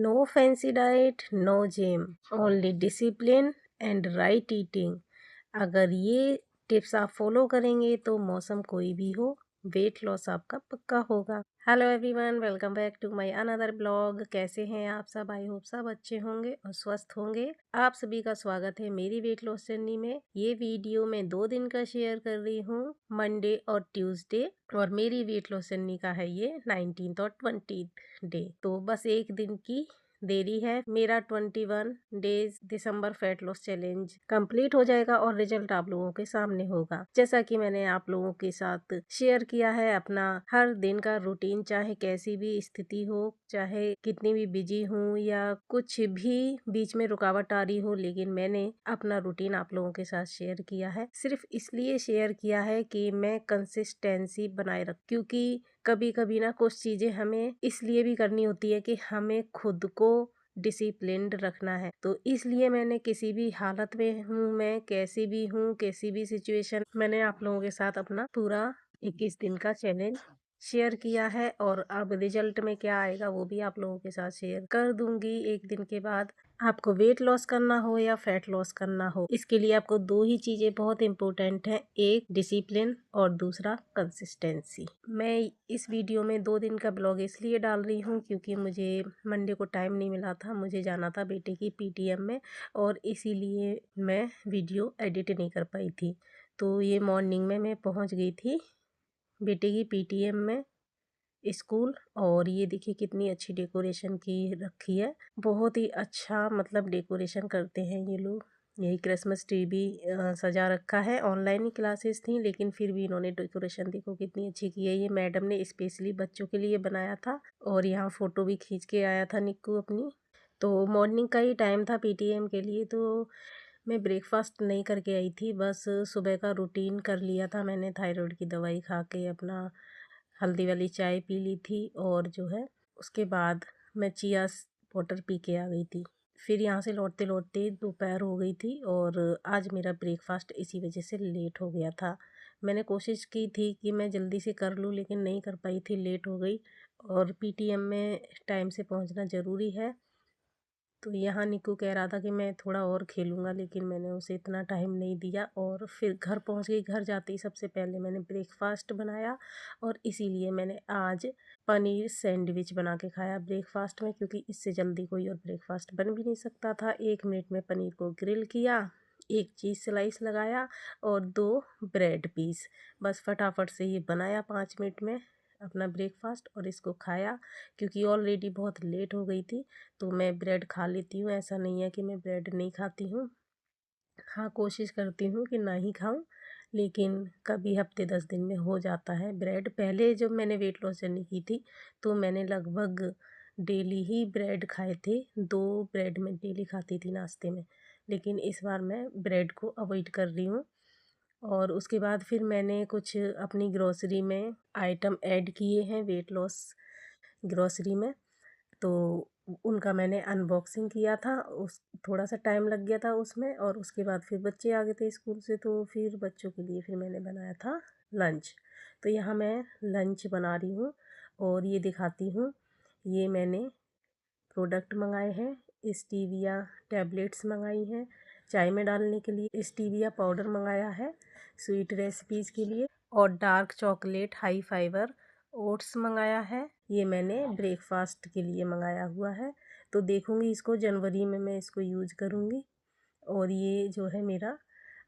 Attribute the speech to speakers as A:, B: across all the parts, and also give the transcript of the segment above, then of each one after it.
A: No fancy diet, no gym, only discipline and right eating. अगर ये tips आप follow करेंगे तो मौसम कोई भी हो, वेट लॉस आपका पक्का होगा। Hello everyone, welcome back to my another blog. कैसे हैं आप सब? आई होप सब अच्छे होंगे और स्वस्थ होंगे। आप सभी का स्वागत है मेरी वेट लॉस जर्नी में। ये वीडियो मैं 2 दिन का शेयर कर रही हूँ, मंडे और ट्यूसडे, और मेरी वेट लॉस जर्नी का है ये 19th और 20th डे। तो बस एक दिन की देरी है, मेरा 21 डेज दिसंबर फैट लॉस चैलेंज कंप्लीट हो जाएगा और रिजल्ट आप लोगों के सामने होगा। जैसा कि मैंने आप लोगों के साथ शेयर किया है अपना हर दिन का रूटीन, चाहे कैसी भी स्थिति हो, चाहे कितनी भी बिजी हूँ या कुछ भी बीच में रुकावट आ रही हो, लेकिन मैंने अपना रूटीन आप लोगों के साथ शेयर किया है। सिर्फ इसलिए शेयर किया है कि मैं कंसिस्टेंसी बनाए रख, क्योंकि कभी कभी ना कुछ चीजें हमें इसलिए भी करनी होती है कि हमें खुद को डिसिप्लिन्ड रखना है। तो इसलिए मैंने किसी भी हालत में हूँ, मैं कैसी भी हूँ, कैसी भी सिचुएशन, मैंने आप लोगों के साथ अपना पूरा 21 दिन का चैलेंज शेयर किया है। और अब रिजल्ट में क्या आएगा वो भी आप लोगों के साथ शेयर कर दूंगी एक दिन के बाद। आपको वेट लॉस करना हो या फैट लॉस करना हो, इसके लिए आपको 2 ही चीजें बहुत इंपॉर्टेंट हैं, एक डिसिप्लिन और दूसरा कंसिस्टेंसी। मैं इस वीडियो में 2 दिन का ब्लॉग इसलिए डाल रही हूँ क्योंकि मुझे मंडे को टाइम नहीं मिला था, मुझे जाना था बेटे की पीटीएम में, और इसीलिए मैं वीडियो एडिट नहीं कर पाई थी। तो ये मॉर्निंग में मैं पहुँच गई थी बेटे की पीटीएम में स्कूल, और ये देखिए कितनी अच्छी डेकोरेशन की रखी है। बहुत ही अच्छा मतलब डेकोरेशन करते हैं ये लोग। यही क्रिसमस ट्री भी सजा रखा है। ऑनलाइन ही क्लासेस थी लेकिन फिर भी इन्होंने डेकोरेशन देखो कितनी अच्छी की है। ये मैडम ने स्पेशली बच्चों के लिए बनाया था, और यहाँ फ़ोटो भी खींच के आया था निक्कू अपनी। तो मॉर्निंग का ही टाइम था पीटीएम के लिए, तो मैं ब्रेकफास्ट नहीं करके आई थी, बस सुबह का रूटीन कर लिया था मैंने। थायराइड की दवाई खा के अपना हल्दी वाली चाय पी ली थी, और जो है उसके बाद मैं चिया वाटर पी के आ गई थी। फिर यहाँ से लौटते लौटते दोपहर हो गई थी, और आज मेरा ब्रेकफास्ट इसी वजह से लेट हो गया था। मैंने कोशिश की थी कि मैं जल्दी से कर लूँ लेकिन नहीं कर पाई थी, लेट हो गई। और पीटीएम में टाइम से पहुँचना ज़रूरी है। तो यहाँ निक्कू कह रहा था कि मैं थोड़ा और खेलूँगा, लेकिन मैंने उसे इतना टाइम नहीं दिया और फिर घर पहुँच गई। घर जाते ही सबसे पहले मैंने ब्रेकफास्ट बनाया, और इसीलिए मैंने आज पनीर सैंडविच बना के खाया ब्रेकफास्ट में, क्योंकि इससे जल्दी कोई और ब्रेकफास्ट बन भी नहीं सकता था। 1 मिनट में पनीर को ग्रिल किया, 1 चीज़ स्लाइस लगाया और 2 ब्रेड पीस, बस फटाफट से ये बनाया 5 मिनट में अपना ब्रेकफास्ट, और इसको खाया। क्योंकि ऑलरेडी बहुत लेट हो गई थी तो मैं ब्रेड खा लेती हूँ, ऐसा नहीं है कि मैं ब्रेड नहीं खाती हूँ। हाँ, कोशिश करती हूँ कि ना ही खाऊं, लेकिन कभी हफ्ते 10 दिन में हो जाता है ब्रेड। पहले जब मैंने वेट लॉस जर्नी की थी तो मैंने लगभग डेली ही ब्रेड खाए थे, 2 ब्रेड मैं डेली खाती थी नाश्ते में। लेकिन इस बार मैं ब्रेड को अवॉइड कर रही हूँ। और उसके बाद फिर मैंने कुछ अपनी ग्रोसरी में आइटम ऐड किए हैं वेट लॉस ग्रोसरी में, तो उनका मैंने अनबॉक्सिंग किया था। उस थोड़ा सा टाइम लग गया था उसमें, और उसके बाद फिर बच्चे आ गए थे स्कूल से, तो फिर बच्चों के लिए फिर मैंने बनाया था लंच। तो यहाँ मैं लंच बना रही हूँ और ये दिखाती हूँ। ये मैंने प्रोडक्ट मंगाए हैं, स्टीविया टैबलेट्स मंगाई हैं चाय में डालने के लिए, स्टीविया पाउडर मंगाया है स्वीट रेसिपीज़ के लिए, और dark chocolate high fibre oats मंगाया है। ये मैंने ब्रेकफास्ट के लिए मंगाया हुआ है। तो देखूँगी इसको, जनवरी में मैं इसको यूज करूँगी, और ये जो है मेरा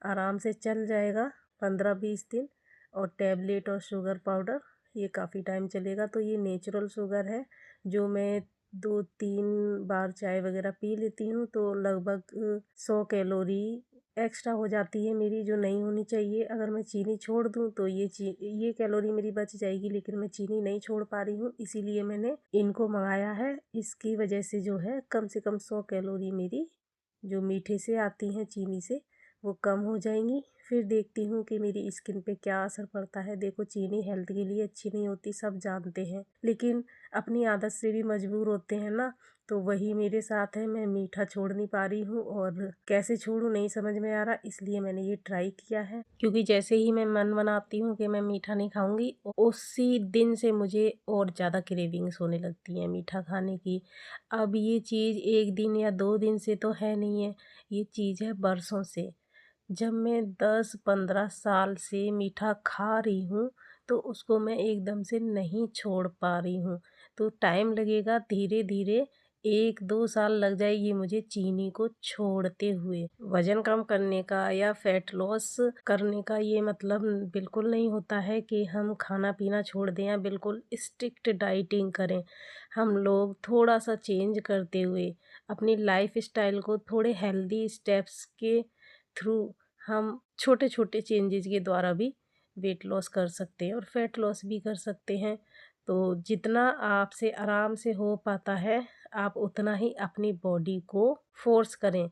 A: आराम से चल जाएगा 15-20 दिन। और टैबलेट और शुगर पाउडर ये काफ़ी टाइम चलेगा। तो ये नेचुरल शुगर है, जो मैं 2-3 बार चाय वगैरह पी लेती हूँ तो लगभग 100 कैलोरी एक्स्ट्रा हो जाती है मेरी, जो नहीं होनी चाहिए। अगर मैं चीनी छोड़ दूँ तो ये कैलोरी मेरी बच जाएगी, लेकिन मैं चीनी नहीं छोड़ पा रही हूँ, इसीलिए मैंने इनको मंगाया है। इसकी वजह से जो है कम से कम 100 कैलोरी मेरी जो मीठे से आती हैं चीनी से वो कम हो जाएंगी। फिर देखती हूँ कि मेरी स्किन पे क्या असर पड़ता है। देखो चीनी हेल्थ के लिए अच्छी नहीं होती, सब जानते हैं, लेकिन अपनी आदत से भी मजबूर होते हैं ना, तो वही मेरे साथ है। मैं मीठा छोड़ नहीं पा रही हूँ और कैसे छोड़ूँ नहीं समझ में आ रहा, इसलिए मैंने ये ट्राई किया है। क्योंकि जैसे ही मैं मन बनाती हूँ कि मैं मीठा नहीं खाऊंगी, उसी दिन से मुझे और ज़्यादा क्रेविंग्स होने लगती है मीठा खाने की। अब ये चीज़ 1 दिन या 2 दिन से तो है नहीं है, ये चीज़ है बरसों से। जब मैं 10-15 साल से मीठा खा रही हूँ, तो उसको मैं एकदम से नहीं छोड़ पा रही हूँ। तो टाइम लगेगा, धीरे-धीरे 1-2 साल लग जाएगी मुझे चीनी को छोड़ते हुए। वज़न कम करने का या फैट लॉस करने का ये मतलब बिल्कुल नहीं होता है कि हम खाना-पीना छोड़ दें या बिल्कुल स्ट्रिक्ट डाइटिंग करें। हम लोग थोड़ा-सा चेंज करते हुए अपनी लाइफ़स्टाइल को थोड़े हेल्दी स्टेप्स के थ्रू हम छोटे-छोटे चेंजेज़ के द्वारा भी वेट लॉस कर सकते हैं और फैट लॉस भी कर सकते हैं। तो जितना आपसे आराम से हो पाता है, आप उतना ही अपनी बॉडी को फ़ोर्स करें,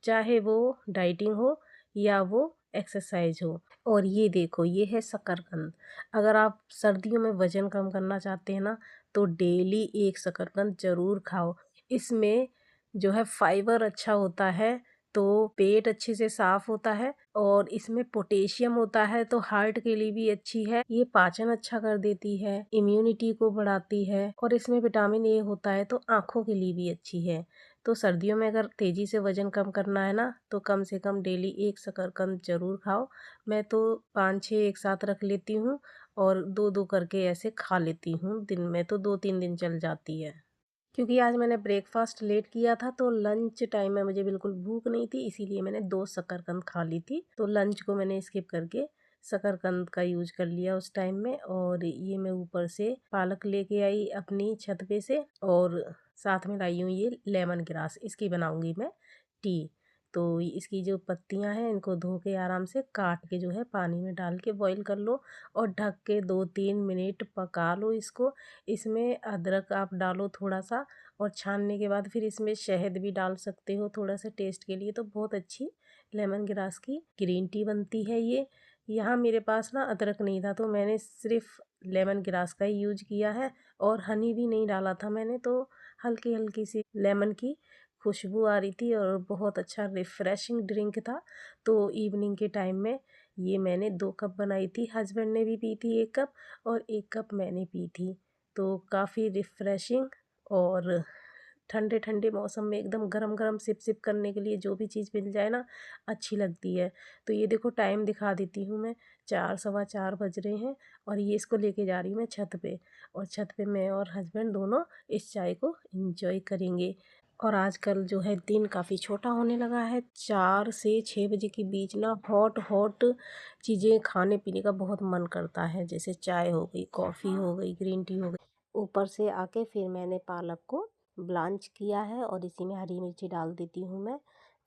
A: चाहे वो डाइटिंग हो या वो एक्सरसाइज हो। और ये देखो, ये है शकरकंद। अगर आप सर्दियों में वज़न कम करना चाहते हैं ना, तो डेली 1 शकरकंद ज़रूर खाओ। इसमें जो है फाइबर अच्छा होता है, तो पेट अच्छे से साफ़ होता है और इसमें पोटेशियम होता है, तो हार्ट के लिए भी अच्छी है। ये पाचन अच्छा कर देती है, इम्यूनिटी को बढ़ाती है और इसमें विटामिन ए होता है, तो आँखों के लिए भी अच्छी है। तो सर्दियों में अगर तेज़ी से वज़न कम करना है ना, तो कम से कम डेली 1 शकरकंद ज़रूर खाओ। मैं तो 5-6 एक साथ रख लेती हूँ और 2-2 करके ऐसे खा लेती हूँ दिन में, तो 2-3 दिन चल जाती है। क्योंकि आज मैंने ब्रेकफ़ास्ट लेट किया था, तो लंच टाइम में मुझे बिल्कुल भूख नहीं थी, इसीलिए मैंने 2 शकरकंद खा ली थी। तो लंच को मैंने स्किप करके शकरकंद का यूज़ कर लिया उस टाइम में। और ये मैं ऊपर से पालक लेके आई अपनी छत पे से और साथ में लाई हूँ ये लेमन ग्रास, इसकी बनाऊँगी मैं टी। तो इसकी जो पत्तियाँ हैं इनको धो के आराम से काट के जो है पानी में डाल के बॉईल कर लो और ढक के 2-3 मिनट पका लो इसको। इसमें अदरक आप डालो थोड़ा-सा और छानने के बाद फिर इसमें शहद भी डाल सकते हो थोड़ा-सा टेस्ट के लिए, तो बहुत अच्छी लेमन ग्रास की ग्रीन टी बनती है ये। यहाँ मेरे पास ना अदरक नहीं था, तो मैंने सिर्फ़ लेमन ग्रास का ही यूज़ किया है और हनी भी नहीं डाला था मैंने, तो हल्की-हल्की सी लेमन की खुशबू आ रही थी और बहुत अच्छा रिफ़्रेशिंग ड्रिंक था। तो इवनिंग के टाइम में ये मैंने 2 कप बनाई थी, हस्बैंड ने भी पी थी 1 कप और 1 कप मैंने पी थी। तो काफ़ी रिफ़्रेशिंग और ठंडे-ठंडे मौसम में एकदम गरम-गरम सिप-सिप करने के लिए जो भी चीज़ मिल जाए ना, अच्छी लगती है। तो ये देखो टाइम दिखा देती हूँ मैं, 4 सवा 4 बज रहे हैं और ये इसको लेके जा रही हूँ मैं छत पे और छत पे मैं और हस्बैंड दोनों इस चाय को एन्जॉय करेंगे। और आजकल जो है दिन काफ़ी छोटा होने लगा है, 4 से 6 बजे के बीच ना हॉट-हॉट चीज़ें खाने-पीने का बहुत मन करता है, जैसे चाय हो गई, कॉफ़ी हो गई, ग्रीन टी हो गई। ऊपर से आके फिर मैंने पालक को ब्लांच किया है और इसी में हरी मिर्ची डाल देती हूँ मैं।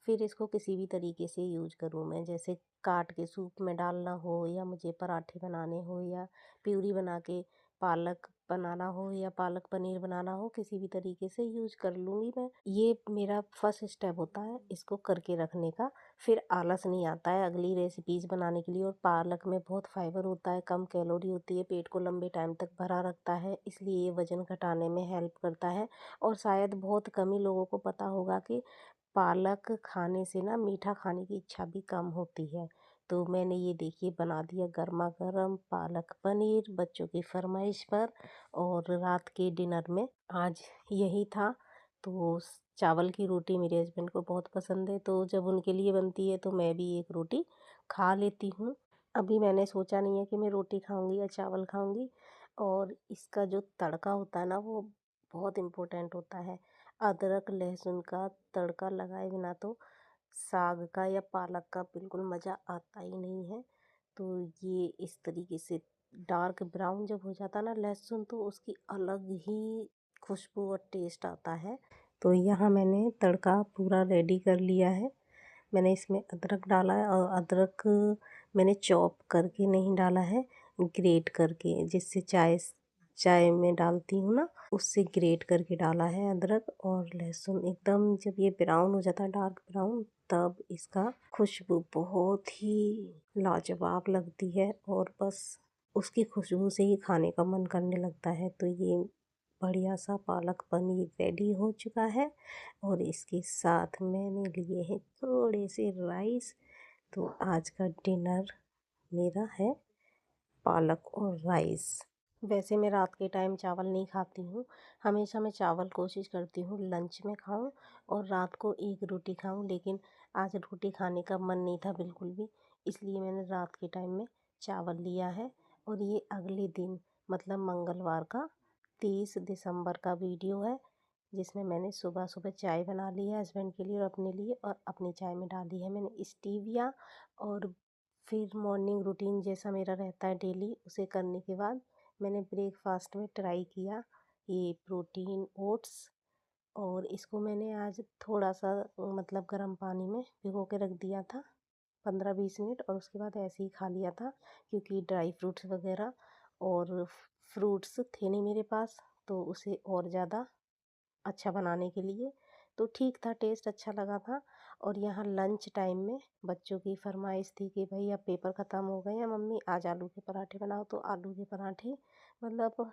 A: फिर इसको किसी भी तरीके से यूज़ करूँ मैं, जैसे काट के सूप में डालना हो या मुझे पराठे बनाने हो या प्यूरी बना के पालक बनाना हो या पालक पनीर बनाना हो, किसी भी तरीके से यूज़ कर लूँगी मैं। ये मेरा फर्स्ट स्टेप होता है इसको करके रखने का, फिर आलस नहीं आता है अगली रेसिपीज़ बनाने के लिए। और पालक में बहुत फाइबर होता है, कम कैलोरी होती है, पेट को लंबे टाइम तक भरा रखता है, इसलिए ये वज़न घटाने में हेल्प करता है। और शायद बहुत कम ही लोगों को पता होगा कि पालक खाने से ना मीठा खाने की इच्छा भी कम होती है। तो मैंने ये देखिए बना दिया गरमा गरम पालक पनीर बच्चों की फरमाइश पर। और रात के डिनर में आज यही था। तो चावल की रोटी मेरे हस्बैंड को बहुत पसंद है, तो जब उनके लिए बनती है तो मैं भी एक रोटी खा लेती हूँ। अभी मैंने सोचा नहीं है कि मैं रोटी खाऊंगी या चावल खाऊंगी। और इसका जो तड़का होता है ना, वो बहुत इम्पोर्टेंट होता है। अदरक लहसुन का तड़का लगाए बिना तो साग का या पालक का बिल्कुल मज़ा आता ही नहीं है। तो ये इस तरीके से डार्क ब्राउन जब हो जाता है ना लहसुन, तो उसकी अलग ही खुशबू और टेस्ट आता है। तो यहाँ मैंने तड़का पूरा रेडी कर लिया है। मैंने इसमें अदरक डाला है और अदरक मैंने चॉप करके नहीं डाला है, ग्रेट करके, जिससे चाय चाय में डालती हूँ ना, उससे ग्रेट करके डाला है अदरक और लहसुन। एकदम जब ये ब्राउन हो जाता है डार्क ब्राउन, तब इसका खुशबू बहुत ही लाजवाब लगती है और बस उसकी खुशबू से ही खाने का मन करने लगता है। तो ये बढ़िया सा पालक पनीर रेडी हो चुका है और इसके साथ मैंने लिए हैं थोड़े से राइस। तो आज का डिनर मेरा है पालक और राइस। वैसे मैं रात के टाइम चावल नहीं खाती हूँ, हमेशा मैं चावल कोशिश करती हूँ लंच में खाऊं और रात को एक रोटी खाऊं, लेकिन आज रोटी खाने का मन नहीं था बिल्कुल भी, इसलिए मैंने रात के टाइम में चावल लिया है। और ये अगले दिन मतलब मंगलवार का 30 दिसंबर का वीडियो है, जिसमें मैंने सुबह सुबह चाय बना ली है हस्बैंड के लिए और अपने लिए, और अपनी चाय में डाली है मैंने स्टीविया। और फिर मॉर्निंग रूटीन जैसा मेरा रहता है डेली, उसे करने के बाद मैंने ब्रेकफास्ट में ट्राई किया ये प्रोटीन ओट्स। और इसको मैंने आज थोड़ा सा मतलब गर्म पानी में भिगो के रख दिया था 15-20 मिनट, और उसके बाद ऐसे ही खा लिया था क्योंकि ड्राई फ्रूट्स वगैरह और फ्रूट्स थे नहीं मेरे पास, तो उसे और ज़्यादा अच्छा बनाने के लिए तो ठीक था, टेस्ट अच्छा लगा था। और यहाँ लंच टाइम में बच्चों की फरमाइश थी कि भाई अब पेपर ख़त्म हो गए हैं मम्मी, आज आलू के पराठे बनाओ। तो आलू के पराठे मतलब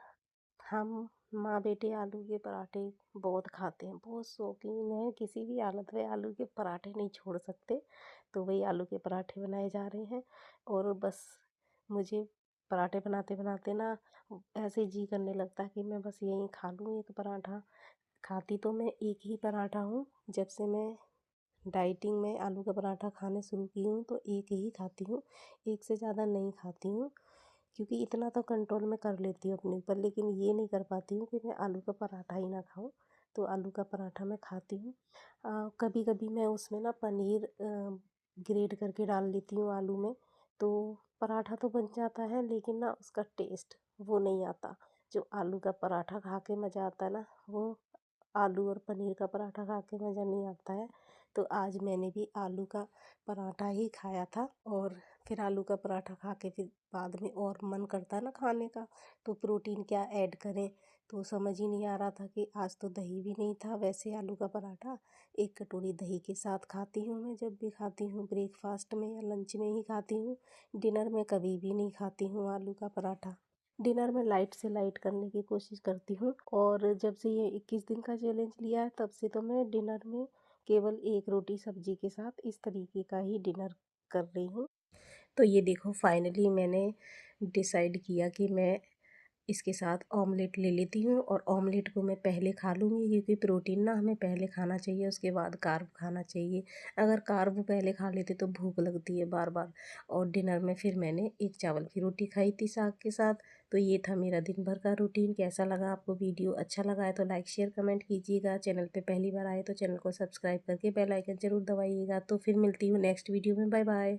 A: हम माँ बेटे आलू के पराठे बहुत खाते हैं, बहुत शौकीन हैं, किसी भी हालत में आलू के पराठे नहीं छोड़ सकते। तो वही आलू के पराठे बनाए जा रहे हैं। और बस मुझे पराठे बनाते बनाते ना ऐसे जी करने लगता है कि मैं बस यहीं खा लूँ एक पराठा। खाती तो मैं एक ही पराठा हूँ, जब से मैं डाइटिंग में आलू का पराठा खाने शुरू की हूँ तो एक ही खाती हूँ, एक से ज़्यादा नहीं खाती हूँ। क्योंकि इतना तो कंट्रोल में कर लेती हूँ अपने ऊपर, लेकिन ये नहीं कर पाती हूँ कि मैं आलू का पराठा ही ना खाऊं। तो आलू का पराठा मैं खाती हूँ। कभी कभी मैं उसमें ना पनीर ग्रेट करके डाल लेती हूँ आलू में, तो पराठा तो बन जाता है लेकिन ना उसका टेस्ट वो नहीं आता। जो आलू का पराठा खा के मज़ा आता है ना, वो आलू और पनीर का पराठा खा के मज़ा नहीं आता है। तो आज मैंने भी आलू का पराठा ही खाया था, और फिर आलू का पराठा खा के फिर बाद में और मन करता है ना खाने का, तो प्रोटीन क्या ऐड करें। तो समझ ही नहीं आ रहा था कि आज तो दही भी नहीं था, वैसे आलू का पराठा एक कटोरी दही के साथ खाती हूँ मैं, जब भी खाती हूँ ब्रेकफास्ट में या लंच में ही खाती हूँ। डिनर में कभी भी नहीं खाती हूँ आलू का पराठा। डिनर में लाइट से लाइट करने की कोशिश करती हूँ, और जब से ये 21 दिन का चैलेंज लिया है तब से तो मैं डिनर में केवल एक रोटी सब्जी के साथ इस तरीके का ही डिनर कर रही हूँ। तो ये देखो फाइनली मैंने डिसाइड किया कि मैं इसके साथ ऑमलेट ले लेती हूँ, और ऑमलेट को मैं पहले खा लूँगी क्योंकि प्रोटीन ना हमें पहले खाना चाहिए, उसके बाद कार्ब खाना चाहिए। अगर कार्ब पहले खा लेते तो भूख लगती है बार बार। और डिनर में फिर मैंने एक चावल की रोटी खाई थी साग के साथ। तो ये था मेरा दिन भर का रूटीन। कैसा लगा आपको वीडियो? अच्छा लगा है तो लाइक शेयर कमेंट कीजिएगा। चैनल पे पहली बार आए तो चैनल को सब्सक्राइब करके बेल आइकन ज़रूर दबाइएगा। तो फिर मिलती हूँ नेक्स्ट वीडियो में। Bye bye.